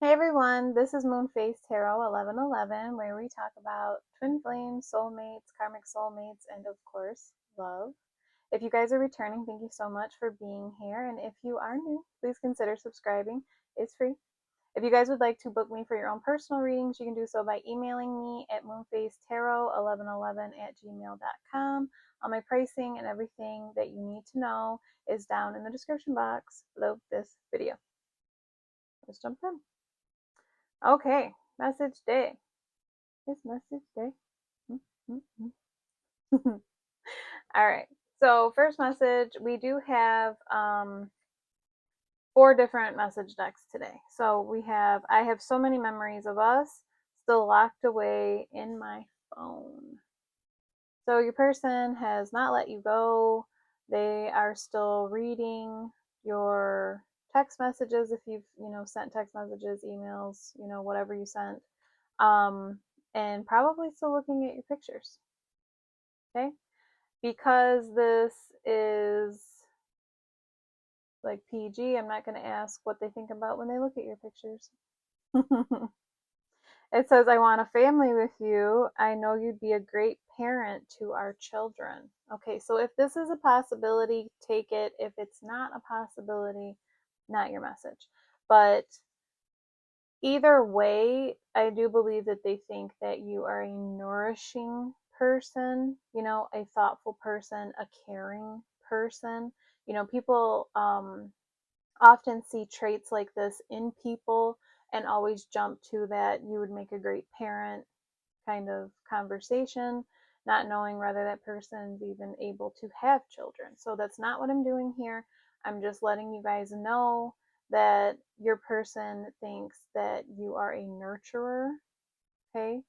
Hey everyone, this is Moonface Tarot 1111, where we talk about twin flames, soulmates, karmic soulmates, and of course, love. If you guys are returning, thank you so much for being here. And if you are new, please consider subscribing. It's free. If you guys would like to book me for your own personal readings, you can do so by emailing me at moonfacetarot1111@gmail.com. All my pricing and everything that you need to know is down in the description box below this video. Let's jump in. Okay, message day. It's message day. All right. So first message, we do have 4 different message decks today. So I have so many memories of us still locked away in my phone. So your person has not let you go. They are still reading your text messages if you've, sent text messages, emails, whatever you sent. And probably still looking at your pictures. Okay? Because this is like PG, I'm not going to ask what they think about when they look at your pictures. It says, I want a family with you. I know you'd be a great parent to our children. Okay, so if this is a possibility, take it. If it's not a possibility, not your message. But either way, I do believe that they think that you are a nourishing person, a thoughtful person, a caring person. People often see traits like this in people and always jump to that you would make a great parent kind of conversation, not knowing whether that person's even able to have children. So that's not what I'm doing here. I'm just letting you guys know that your person thinks that you are a nurturer. Okay.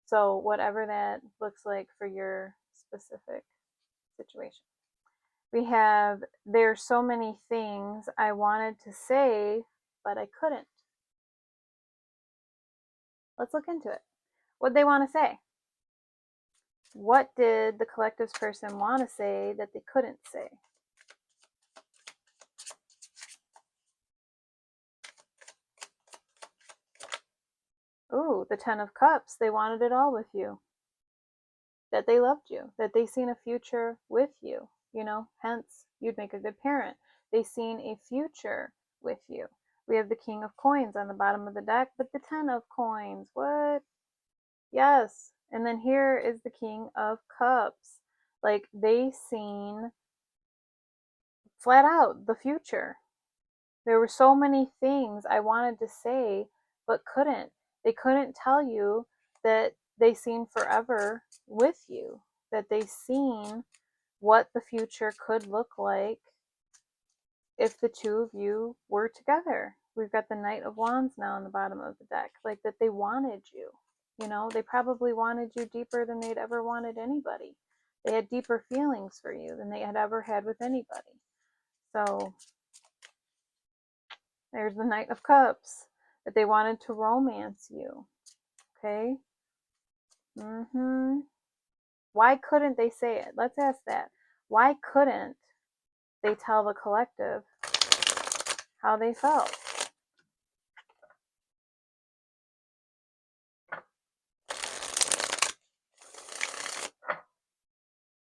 So whatever that looks like for your specific situation. We have, there's so many things I wanted to say, but I couldn't. Let's look into it. What they want to say? What did the collective's person want to say that they couldn't say? Ooh, the 10 of Cups. They wanted it all with you. That they loved you. That they seen a future with you. Hence, you'd make a good parent. They seen a future with you. We have the King of Coins on the bottom of the deck, but the 10 of Coins. What? Yes. And then here is the King of Cups. Like they seen flat out the future. There were so many things I wanted to say, but couldn't. They couldn't tell you that they seen forever with you, that they seen what the future could look like if the two of you were together. We've got the Knight of Wands now on the bottom of the deck, like that they wanted you. They probably wanted you deeper than they'd ever wanted anybody. They had deeper feelings for you than they had ever had with anybody. So there's the Knight of Cups, that they wanted to romance you. Okay? Why couldn't they say it? Let's ask that. Why couldn't they tell the collective how they felt?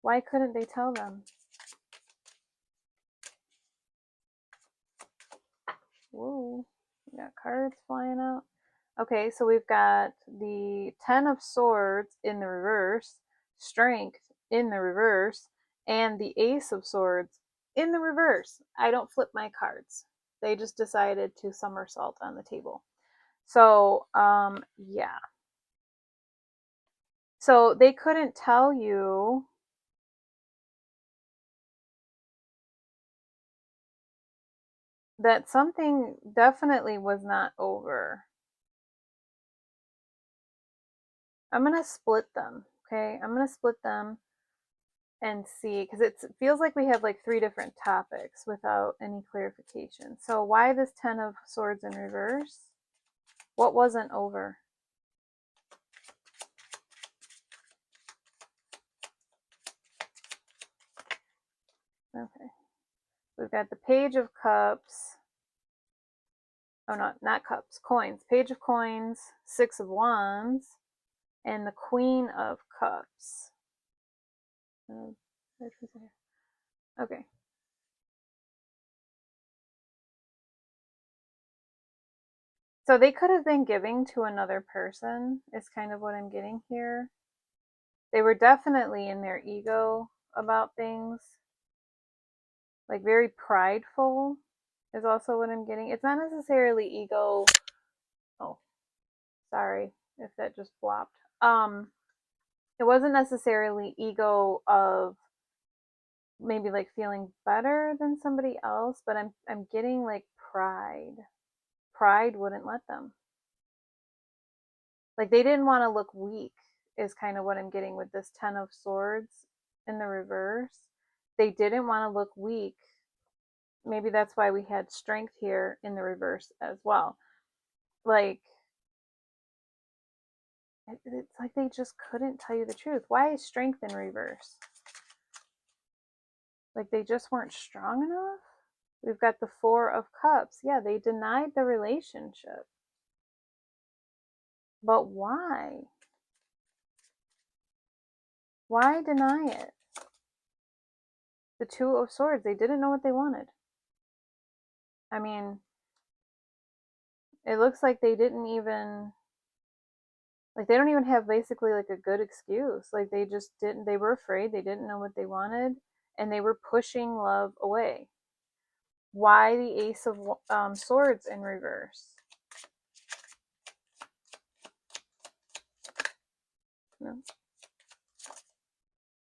Why couldn't they tell them? Whoa, we got cards flying out. Okay, so we've got the 10 of Swords in the reverse, Strength in the reverse, and the Ace of Swords in the reverse. I don't flip my cards. They just decided to somersault on the table. So, yeah. So they couldn't tell you that something definitely was not over. I'm going to split them, okay? I'm going to split them and see, because it feels like we have like 3 different topics without any clarification. So why this 10 of Swords in reverse? What wasn't over? Okay. We've got the Page of Cups Oh, no, not cups, coins. Page of coins, Six of wands, and the Queen of cups. Okay. So they could have been giving to another person, is kind of what I'm getting here. They were definitely in their ego about things, like very prideful is also what I'm getting. It's not necessarily ego. Oh, sorry if that just flopped. It wasn't necessarily ego of maybe like feeling better than somebody else, but I'm getting like pride. Pride wouldn't let them. Like they didn't want to look weak is kind of what I'm getting with this 10 of swords in the reverse. They didn't want to look weak. Maybe that's why we had strength here in the reverse as well. Like it's like they just couldn't tell you the truth. Why is strength in reverse? Like they just weren't strong enough? We've got the Four of Cups. Yeah, they denied the relationship. But why? Why deny it? The Two of Swords, they didn't know what they wanted. I mean, it looks like they didn't even, like they don't even have basically like a good excuse. Like they just didn't, they were afraid, they didn't know what they wanted, and they were pushing love away. Why the Ace of Swords in reverse? No.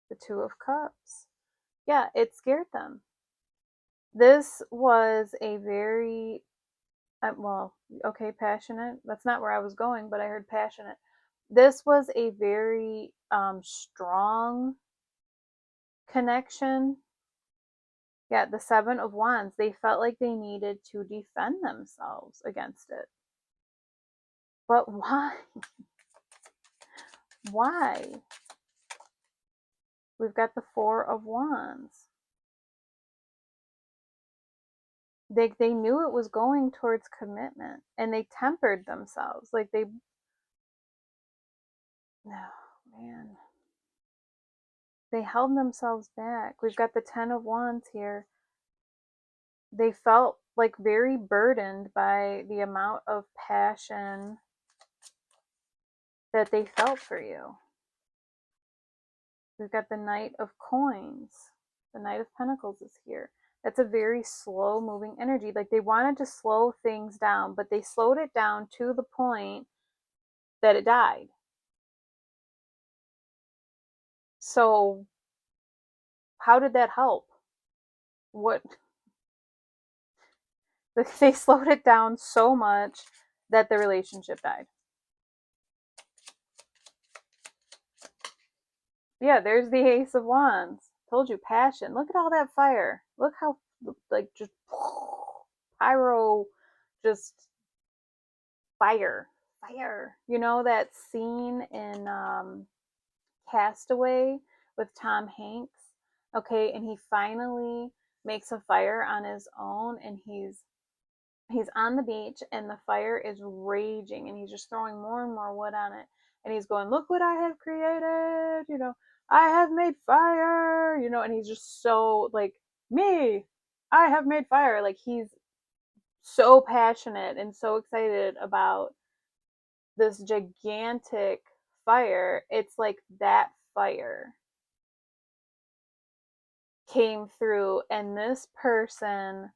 The Two of Cups. Yeah, it scared them. This was a very, well, okay, passionate. That's not where I was going, but I heard passionate. This was a very strong connection. Yeah, the Seven of Wands. They felt like they needed to defend themselves against it. But why? Why? We've got the Four of Wands. They knew it was going towards commitment and they tempered themselves. Like they, no, man. They held themselves back. We've got the Ten of Wands here. They felt like very burdened by the amount of passion that they felt for you. We've got the Knight of Coins. The Knight of Pentacles is here. That's a very slow moving energy. Like they wanted to slow things down, but they slowed it down to the point that it died. So, how did that help? What? They slowed it down so much that the relationship died. Yeah, there's the Ace of Wands. Told you, passion. Look at all that fire. Look how, like, just pyro, just fire. Fire. You know that scene in Castaway with Tom Hanks? Okay, and he finally makes a fire on his own and he's on the beach and the fire is raging and he's just throwing more and more wood on it and he's going, look what I have created, I have made fire, and he's just so like, me, I have made fire. Like he's so passionate and so excited about this gigantic fire. It's like that fire came through and this person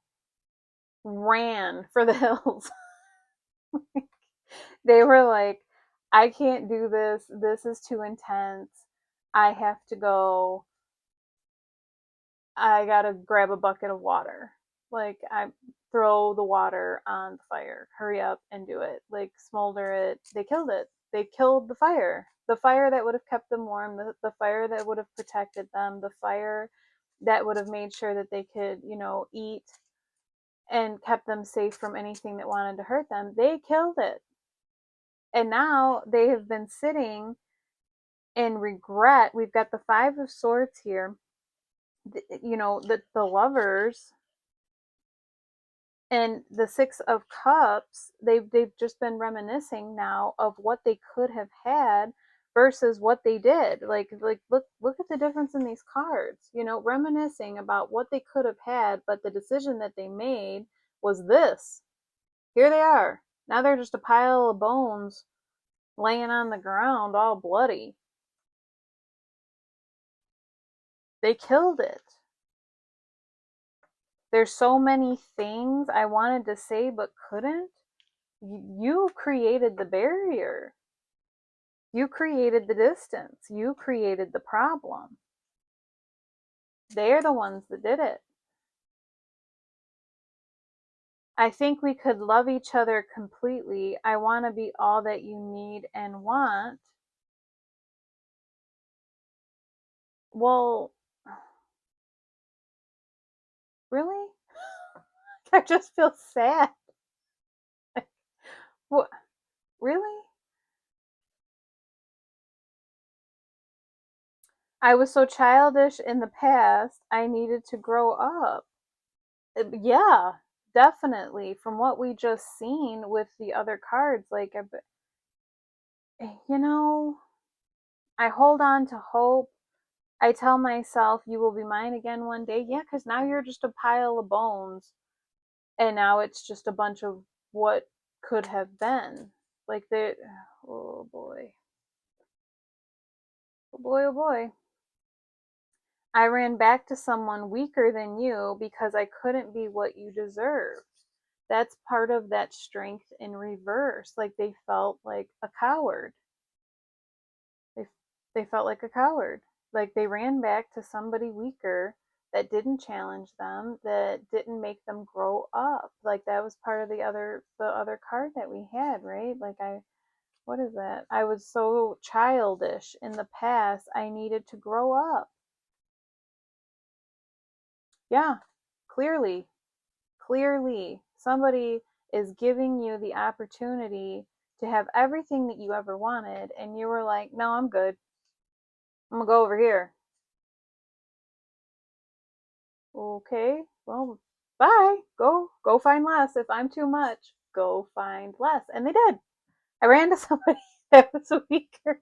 ran for the hills. They were like, I can't do this. This is too intense. I have to go. I gotta grab a bucket of water. Like, I throw the water on the fire. Hurry up and do it. Like, smolder it. They killed it. They killed the fire. The fire that would have kept them warm, the fire that would have protected them, the fire that would have made sure that they could, eat and kept them safe from anything that wanted to hurt them. They killed it. And now they have been sitting in regret. We've got the Five of Swords here. The lovers, And the Six of Cups, they've just been reminiscing now of what they could have had versus what they did. Like look at the difference in these cards. You know, reminiscing about what they could have had, but the decision that they made was this. Here they are. Now they're just a pile of bones laying on the ground all bloody. They killed it. There's so many things I wanted to say but couldn't. You created the barrier. You created the distance. You created the problem. They're the ones that did it. I think we could love each other completely. I want to be all that you need and want. Well, really? I just feel sad. What? Really? I was so childish in the past. I needed to grow up. Yeah, definitely. From what we just seen with the other cards, like, you know, I hold on to hope. I tell myself, you will be mine again one day. Yeah, because now you're just a pile of bones. And now it's just a bunch of what could have been. Like, oh boy. Oh boy, oh boy. I ran back to someone weaker than you because I couldn't be what you deserved. That's part of that strength in reverse. Like, they felt like a coward. They they felt like a coward. Like, they ran back to somebody weaker that didn't challenge them, that didn't make them grow up. Like, that was part of the other card that we had, right? Like, I what is that? I was so childish in the past. I needed to grow up. Yeah, clearly. Clearly, somebody is giving you the opportunity to have everything that you ever wanted, and you were like, no, I'm good. I'm gonna go over here. Okay, well, bye. Go find less. If I'm too much, go find less. And they did. I ran to somebody that was weaker.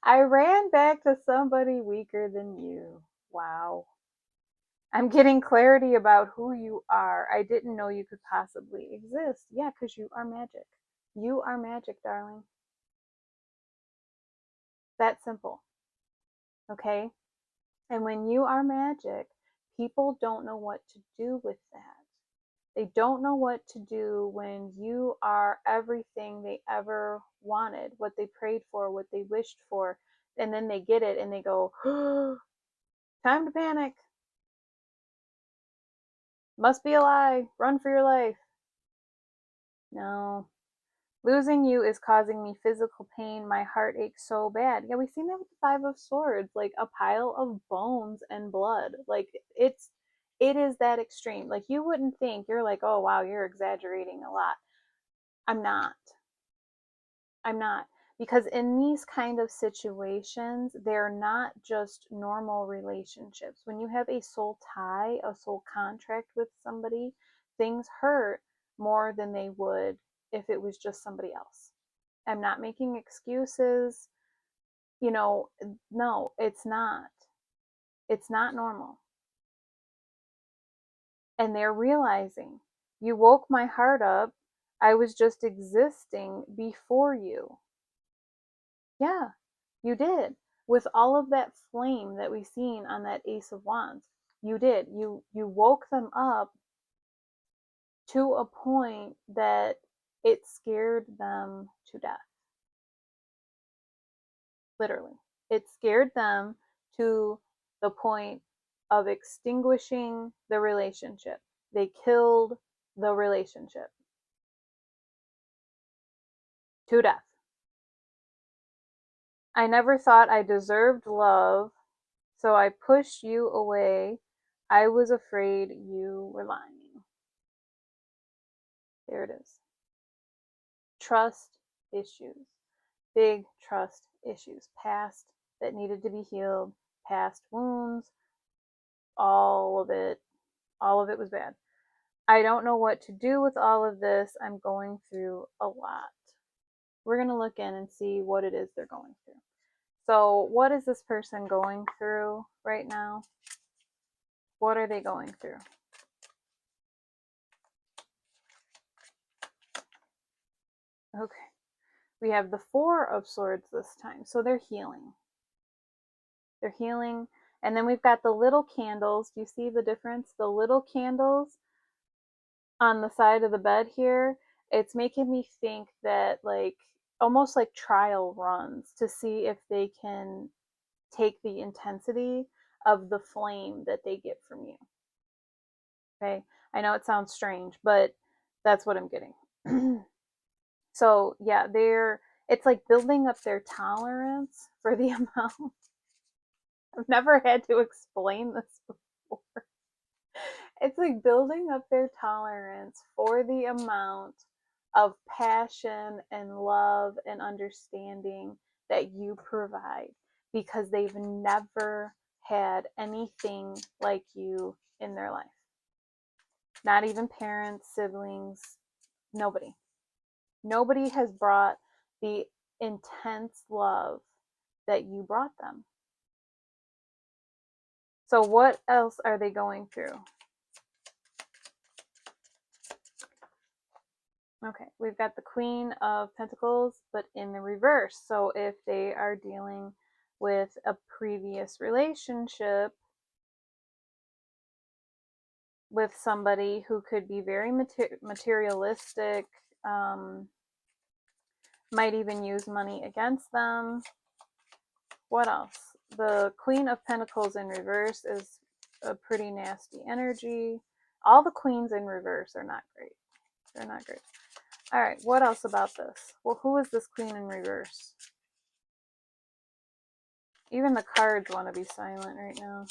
I ran back to somebody weaker than you. Wow. I'm getting clarity about who you are. I didn't know you could possibly exist. Yeah, because you are magic. You are magic, darling. That simple. Okay? And when you are magic, people don't know what to do with that. They don't know what to do when you are everything they ever wanted, what they prayed for, what they wished for, and then they get it and they go, time to panic. Must be a lie. Run for your life. No. Losing you is causing me physical pain. My heart aches so bad. Yeah, we've seen that with the Five of Swords, like a pile of bones and blood. Like, it is that extreme. Like, you wouldn't think, you're like, oh wow, you're exaggerating a lot. I'm not. I'm not. Because in these kind of situations, they're not just normal relationships. When you have a soul tie, a soul contract with somebody, things hurt more than they would if it was just somebody else. I'm not making excuses. You know, no, it's not. It's not normal. And they're realizing, you woke my heart up. I was just existing before you. Yeah, you did. With all of that flame that we've seen on that Ace of Wands, you did. You woke them up to a point that it scared them to death. Literally. It scared them to the point of extinguishing the relationship. They killed the relationship to death. I never thought I deserved love, so I pushed you away. I was afraid you were lying. There it is. Trust issues. Big trust issues. Past that needed to be healed, past wounds, all of it. All of it was bad. I don't know what to do with all of this. I'm going through a lot. We're going to look in and see what it is they're going through. So, what is this person going through right now? What are they going through? Okay. We have the Four of Swords this time. So they're healing. They're healing. And then we've got the little candles. Do you see the difference? The little candles on the side of the bed here, it's making me think that, like, almost like trial runs to see if they can take the intensity of the flame that they get from you. Okay. I know it sounds strange, but that's what I'm getting. So, yeah, it's like building up their tolerance for the amount. I've never had to explain this before. It's like building up their tolerance for the amount of passion and love and understanding that you provide, because they've never had anything like you in their life. Not even parents, siblings, nobody. Nobody has brought the intense love that you brought them. So, what else are they going through? Okay, we've got the Queen of Pentacles, but in the reverse. So, if they are dealing with a previous relationship with somebody who could be very materialistic, might even use money against them. What else? The Queen of Pentacles in reverse is a pretty nasty energy. All the queens in reverse are not great. They're not great. All right, what else about this? Well, who is this queen in reverse? Even the cards want to be silent right now.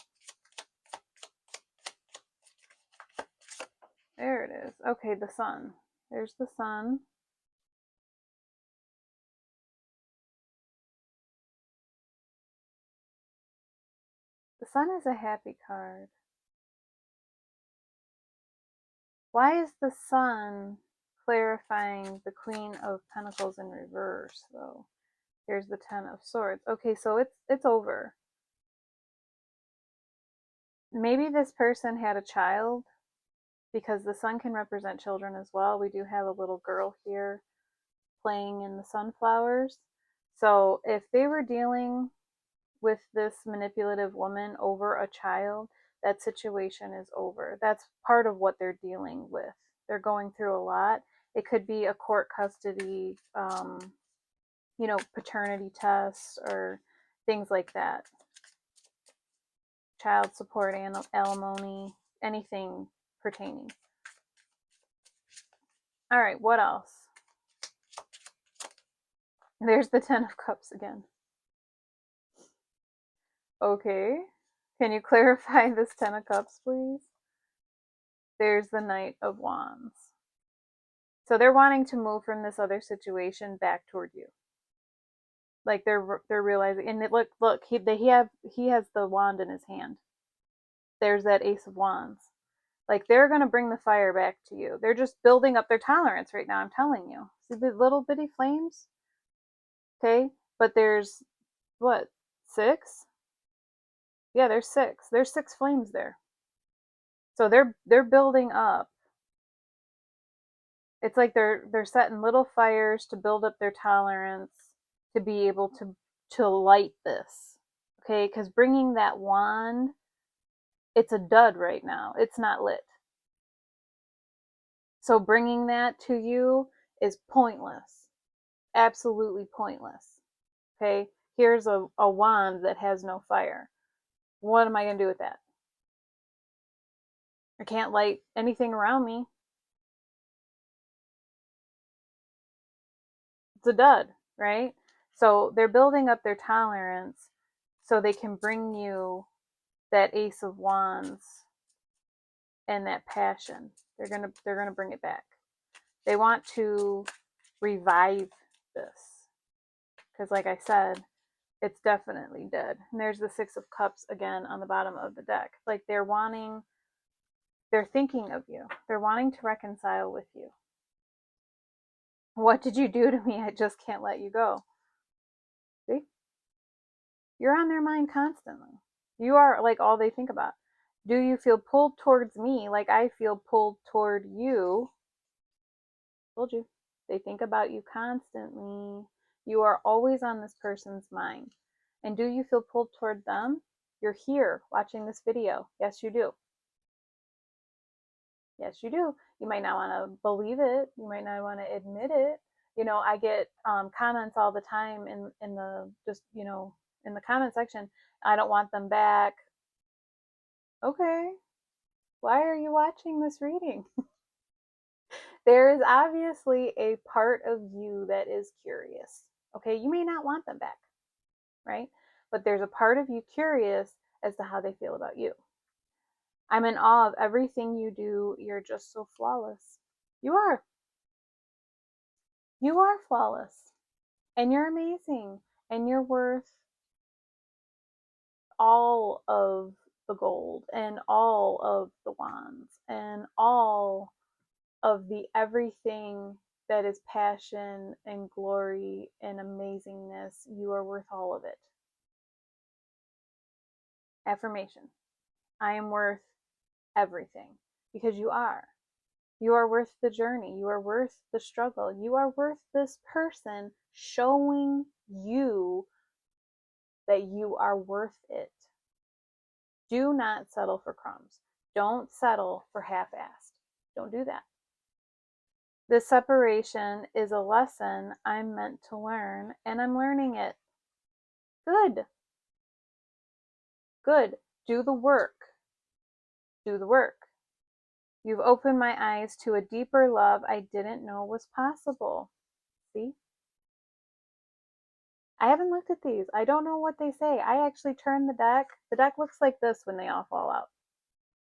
There it is. Okay, the sun. There's the sun. The sun is a happy card. Why is the sun clarifying the Queen of Pentacles in reverse, though? Here's the Ten of Swords. Okay, so it's over. Maybe this person had a child, because the sun can represent children as well. We do have a little girl here playing in the sunflowers. So if they were dealing with this manipulative woman over a child, that situation is over. That's part of what they're dealing with. They're going through a lot. It could be a court custody, paternity test or things like that. Child support, alimony, anything pertaining. All right, what else? There's the Ten of Cups again. Okay. Can you clarify this Ten of Cups, please? There's the Knight of Wands. So they're wanting to move from this other situation back toward you. Like they're realizing, and look, he has the wand in his hand. There's that Ace of Wands. Like they're gonna bring the fire back to you. They're just building up their tolerance right now. I'm telling you. See the little bitty flames? Okay, but there's what, 6? Yeah, there's 6. There's 6 flames there. So they're building up. It's like they're setting little fires to build up their tolerance to be able to light this. Okay, because bringing that wand, it's a dud right now. It's not lit. So bringing that to you is pointless. Absolutely pointless. Okay, here's a wand that has no fire. What am I going to do with that? I can't light anything around me. It's a dud, right? So they're building up their tolerance so they can bring you that Ace of Wands and that passion. They're gonna bring it back. They want to revive this because, like I said, it's definitely dead. And there's the Six of Cups again on the bottom of the deck. Like they're wanting They're thinking of you. They're wanting to reconcile with you. What did you do to me? I just can't let you go. See? You're on their mind constantly. You are like all they think about. Do you feel pulled towards me like I feel pulled toward you? Told you. They think about you constantly. You are always on this person's mind. And do you feel pulled toward them? You're here watching this video. Yes, you do. Yes, you do. You might not want to believe it. You might not want to admit it. You know, I get comments all the time in the just in the comment section. I don't want them back. Okay, why are you watching this reading? There is obviously a part of you that is curious. Okay, you may not want them back, right? But there's a part of you curious as to how they feel about you. I'm in awe of everything you do. You're just so flawless. You are. You are flawless. And you're amazing. And you're worth all of the gold and all of the wands and all of the everything that is passion and glory and amazingness. You are worth all of it. Affirmation. I am worth everything because you are. You are worth the journey. You are worth the struggle. You are worth this person showing you that you are worth it. Do not settle for crumbs. Don't settle for half-assed. Don't do that. This separation is a lesson I'm meant to learn, and I'm learning it. Good. Good. Do the work. Do the work. You've opened my eyes to a deeper love I didn't know was possible. See? I haven't looked at these. I don't know what they say. I actually turned the deck. The deck looks like this when they all fall out.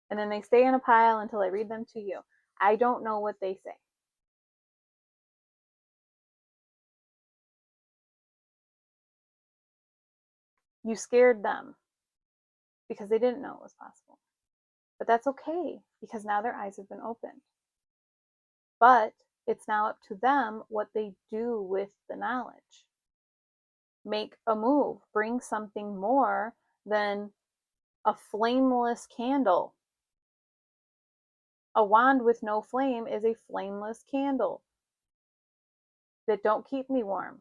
And then they stay in a pile until I read them to you. I don't know what they say. You scared them because they didn't know it was possible. But that's okay because now their eyes have been opened. But it's now up to them what they do with the knowledge. Make a move. Bring something more than a flameless candle. A wand with no flame is a flameless candle that don't keep me warm.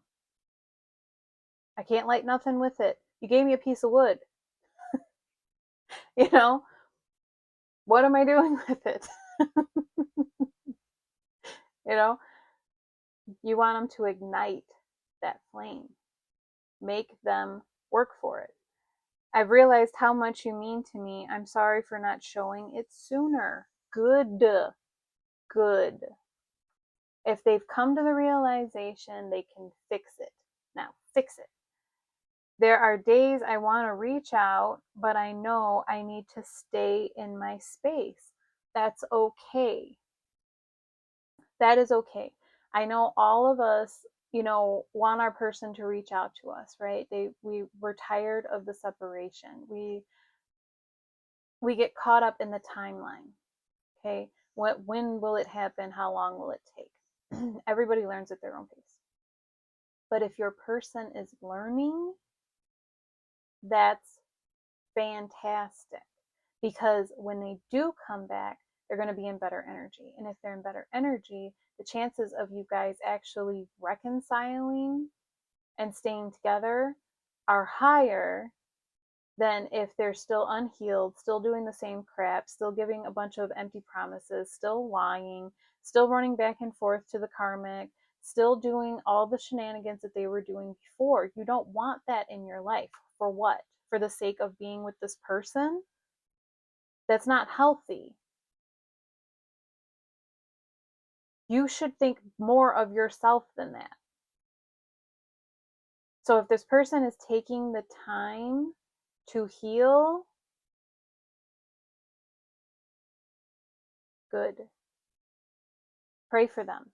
I can't light nothing with it. You gave me a piece of wood. You know, what am I doing with it? You know, you want them to ignite that flame. Make them work for it. I've realized how much you mean to me. I'm sorry for not showing it sooner. Good. Good. If they've come to the realization, they can fix it. Now, fix it. There are days I want to reach out, but I know I need to stay in my space. That's okay. That is okay. I know all of us, want our person to reach out to us, right? We're tired of the separation. We get caught up in the timeline. Okay? When will it happen? How long will it take? Everybody learns at their own pace. But if your person is learning, that's fantastic because when they do come back, they're going to be in better energy. And if they're in better energy, the chances of you guys actually reconciling and staying together are higher than if they're still unhealed, still doing the same crap, still giving a bunch of empty promises, still lying, still running back and forth to the karmic, still doing all the shenanigans that they were doing before. You don't want that in your life. For what? For the sake of being with this person? That's not healthy. You should think more of yourself than that. So if this person is taking the time to heal, good. Pray for them.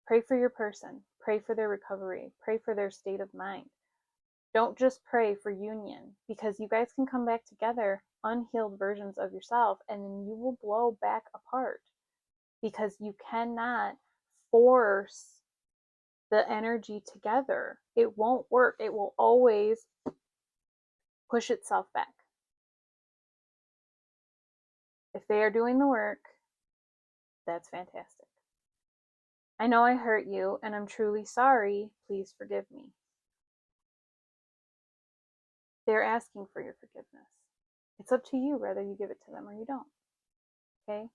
Pray for your person. Pray for their recovery. Pray for their state of mind. Don't just pray for union because you guys can come back together unhealed versions of yourself, and then you will blow back apart because you cannot force the energy together. It won't work. It will always push itself back. If they are doing the work, that's fantastic. I know I hurt you and I'm truly sorry. Please forgive me. They're asking for your forgiveness. It's up to you whether you give it to them or you don't. Okay?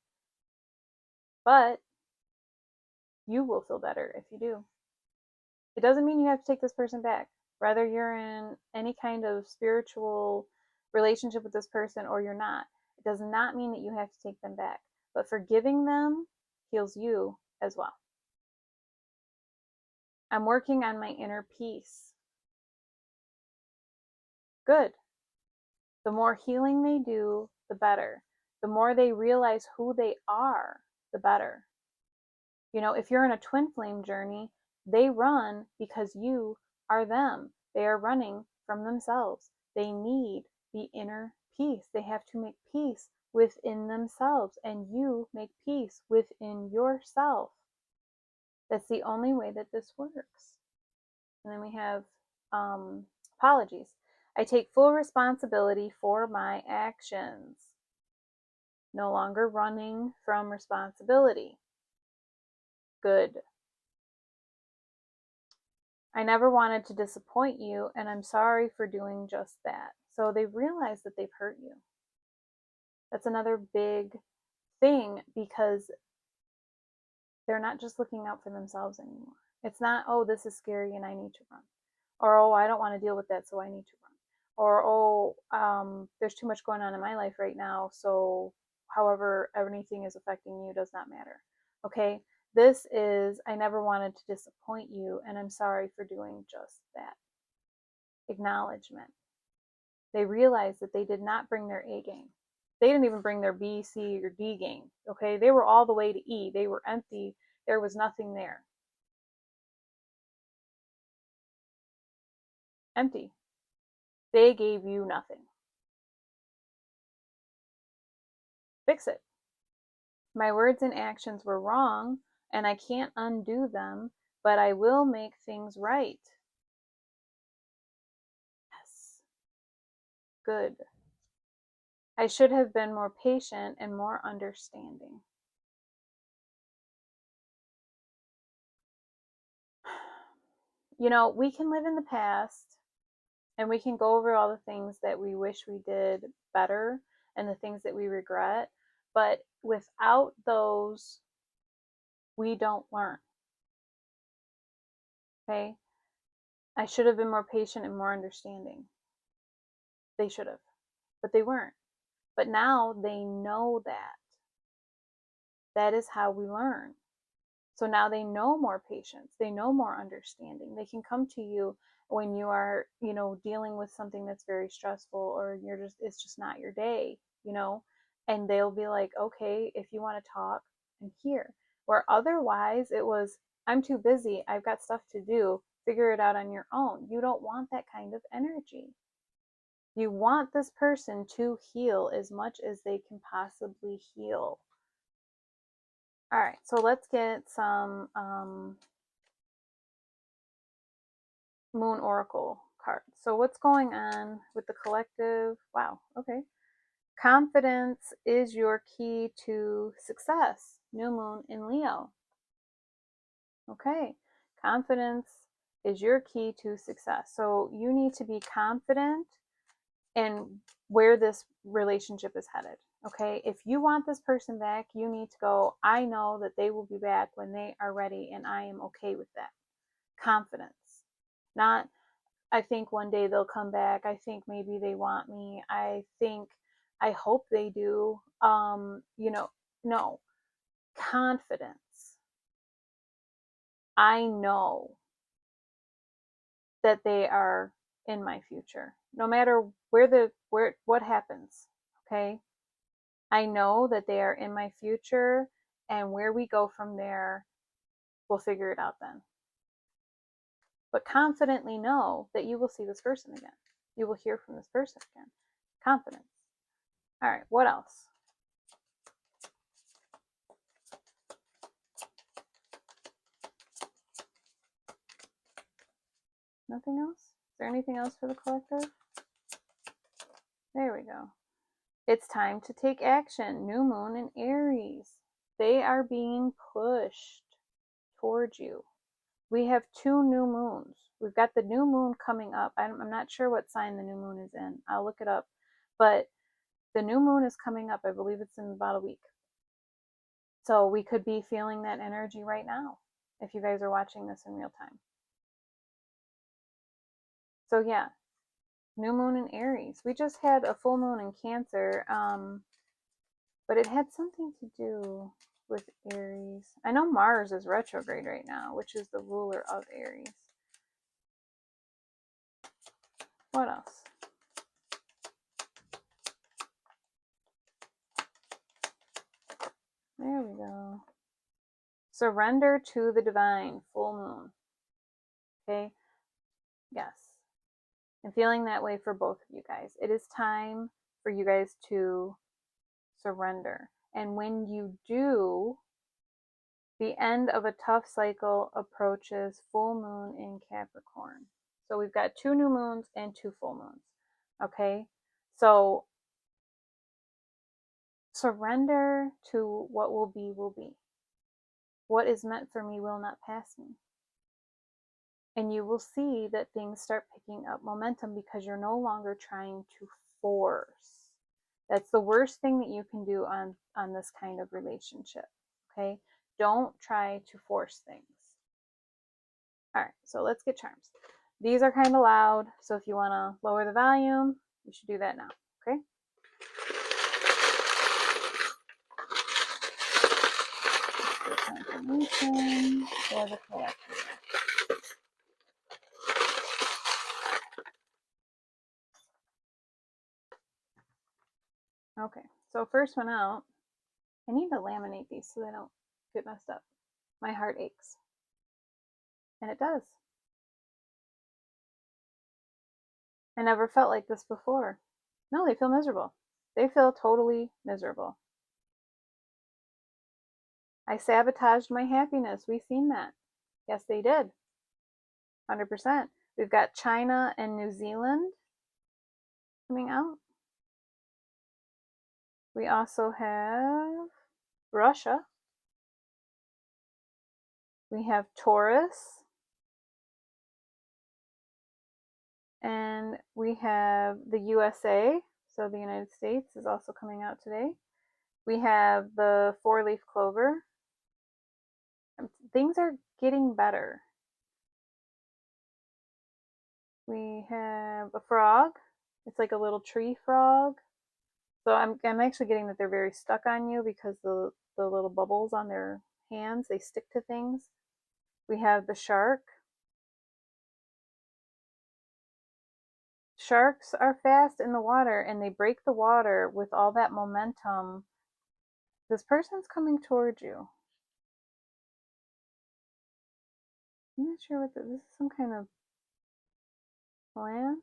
But you will feel better if you do. It doesn't mean you have to take this person back. Whether you're in any kind of spiritual relationship with this person or you're not, it does not mean that you have to take them back. But forgiving them heals you as well. I'm working on my inner peace. Good. The more healing they do, the better. The more they realize who they are, the better. You know, if you're in a twin flame journey, they run because you are them. They are running from themselves. They need the inner peace. They have to make peace within themselves, and you make peace within yourself. That's the only way that this works. And then we have apologies. I take full responsibility for my actions. No longer running from responsibility. Good. I never wanted to disappoint you, and I'm sorry for doing just that. So they realize that they've hurt you. That's another big thing because they're not just looking out for themselves anymore. It's not, oh, this is scary and I need to run. Or, oh, I don't want to deal with that, so I need to run. Or, oh, there's too much going on in my life right now, so however anything is affecting you does not matter. Okay? This is, I never wanted to disappoint you, and I'm sorry for doing just that. Acknowledgement. They realized that they did not bring their A game. They didn't even bring their B, C, or D game. Okay? They were all the way to E. They were empty. There was nothing there. Empty. They gave you nothing. Fix it. My words and actions were wrong, and I can't undo them, but I will make things right. Yes. Good. I should have been more patient and more understanding. You know, we can live in the past and we can go over all the things that we wish we did better and the things that we regret, but without those, we don't learn. Okay? I should have been more patient and more understanding. They should have, but they weren't. But now they know that. That is how we learn. So now they know more patience. They know more understanding. They can come to you when you are, you know, dealing with something that's very stressful or it's just not your day, you know, and they'll be like, okay, if you want to talk, I'm here. Where otherwise it was, I'm too busy. I've got stuff to do. Figure it out on your own. You don't want that kind of energy. You want this person to heal as much as they can possibly heal. All right, so let's get some Moon Oracle cards. So what's going on with the collective? Wow, okay. Confidence is your key to success. New Moon in Leo. Okay, confidence is your key to success. So you need to be confident in where this relationship is headed. Okay, if you want this person back, you need to go, I know that they will be back when they are ready, and I am okay with that. Confidence. Not, I think one day they'll come back. I think maybe they want me. I hope they do. You know, no. Confidence. I know that they are in my future. No matter what happens. Okay? I know that they are in my future, and where we go from there, we'll figure it out then. But confidently know that you will see this person again. You will hear from this person again. Confidence. All right, what else? Nothing else? Is there anything else for the collective? There we go. It's time to take action. New moon in Aries. They are being pushed towards you. We have 2 new moons. We've got the new moon coming up. I'm not sure what sign the new moon is in. I'll look it up. But the new moon is coming up. I believe it's in about a week. So we could be feeling that energy right now if you guys are watching this in real time. So yeah, new moon in Aries. We just had a full moon in Cancer, but it had something to do with Aries. I know Mars is retrograde right now, which is the ruler of Aries. What else? There we go. Surrender to the divine, full moon. Okay? Yes. I'm feeling that way for both of you guys. It is time for you guys to surrender. And when you do, the end of a tough cycle approaches, full moon in Capricorn. So we've got 2 new moons and 2 full moons. Okay? So surrender to what will be, will be. What is meant for me will not pass me. And you will see that things start picking up momentum because you're no longer trying to force. That's the worst thing that you can do on this kind of relationship. Okay? Don't try to force things. All right, so let's get charms. These are kind of loud, so if you want to lower the volume, you should do that now. Okay? Confirmation for the collective. Okay, so first one out. I need to laminate these so they don't get messed up. My heart aches. And it does. I never felt like this before. No, they feel miserable. They feel totally miserable. I sabotaged my happiness. We've seen that. Yes, they did. 100%. We've got China and New Zealand coming out. We also have Russia. We have Taurus. And we have the USA. So the United States is also coming out today. We have the 4-leaf clover. Things are getting better. We have a frog. It's like a little tree frog. So I'm actually getting that they're very stuck on you because the little bubbles on their hands, they stick to things. We have the shark. Sharks are fast in the water and they break the water with all that momentum. This person's coming towards you. I'm not sure what this is. Some kind of plant.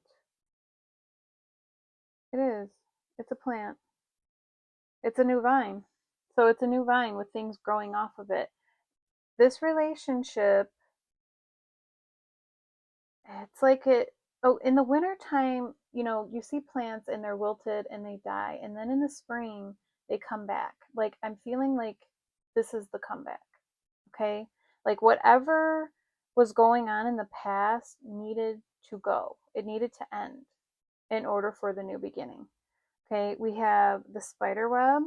It is. It's a plant. It's a new vine. So it's a new vine with things growing off of it. This relationship, it's like in the wintertime, you see plants and they're wilted and they die. And then in the spring, they come back. Like, I'm feeling like this is the comeback. Okay? Like, whatever was going on in the past needed to go, it needed to end in order for the new beginning. Okay? We have the spider web.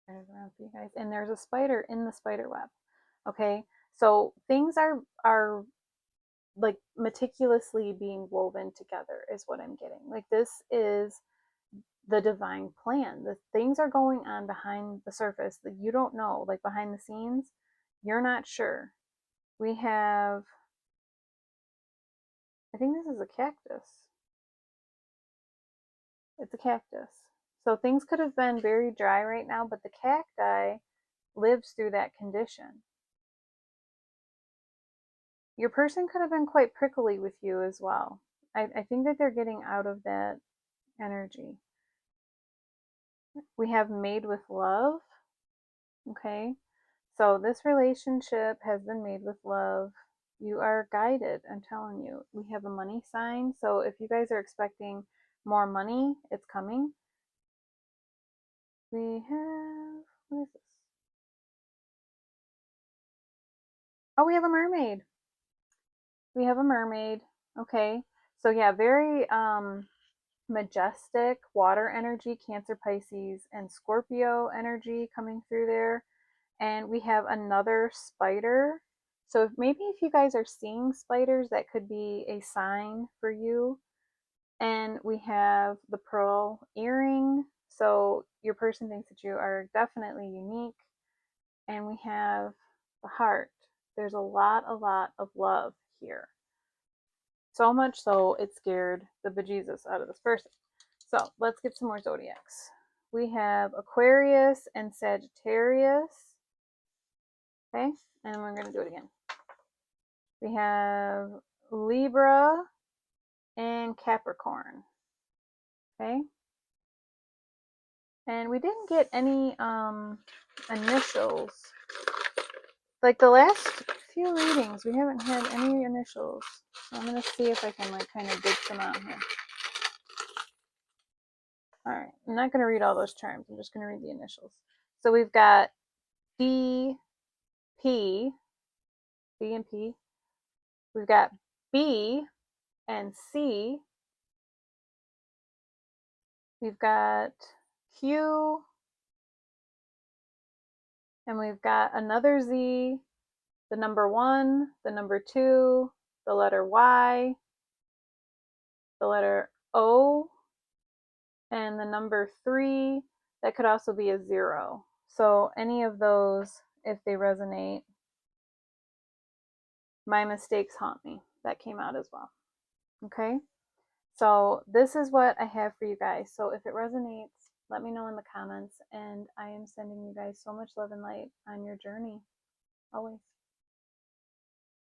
There's around for you guys. And there's a spider in the spider web. Okay? So things are like meticulously being woven together is what I'm getting. Like, this is the divine plan. The things are going on behind the surface that you don't know, like behind the scenes. You're not sure. We have, I think this is a cactus. It's a cactus. So things could have been very dry right now, but the cacti lives through that condition. Your person could have been quite prickly with you as well. I think that they're getting out of that energy. We have made with love. Okay. So this relationship has been made with love. You are guided, I'm telling you. We have a money sign. So if you guys are expecting more money, it's coming. We have, what is this? Oh, we have a mermaid. We have a mermaid. Okay. So yeah, very majestic water energy, Cancer, Pisces, and Scorpio energy coming through there. And we have another spider. So maybe if you guys are seeing spiders, that could be a sign for you. And we have the pearl earring. So your person thinks that you are definitely unique. And we have the heart. There's a lot of love here. So much so it scared the bejesus out of this person. So let's get some more zodiacs. We have Aquarius and Sagittarius. Okay, and we're going to do it again. We have Libra and Capricorn. Okay, and we didn't get any initials. Like the last few readings, we haven't had any initials. So I'm going to see if I can like kind of dig some out here. All right, I'm not going to read all those terms. I'm just going to read the initials. So we've got D, P, B and P. We've got B and C. We've got Q, and we've got another Z, the number 1, the number 2, the letter Y, the letter O, and the number 3. That could also be a 0. So any of those, if they resonate, my mistakes haunt me. That came out as well. Okay? So this is what I have for you guys. So if it resonates, let me know in the comments. And I am sending you guys so much love and light on your journey. Always.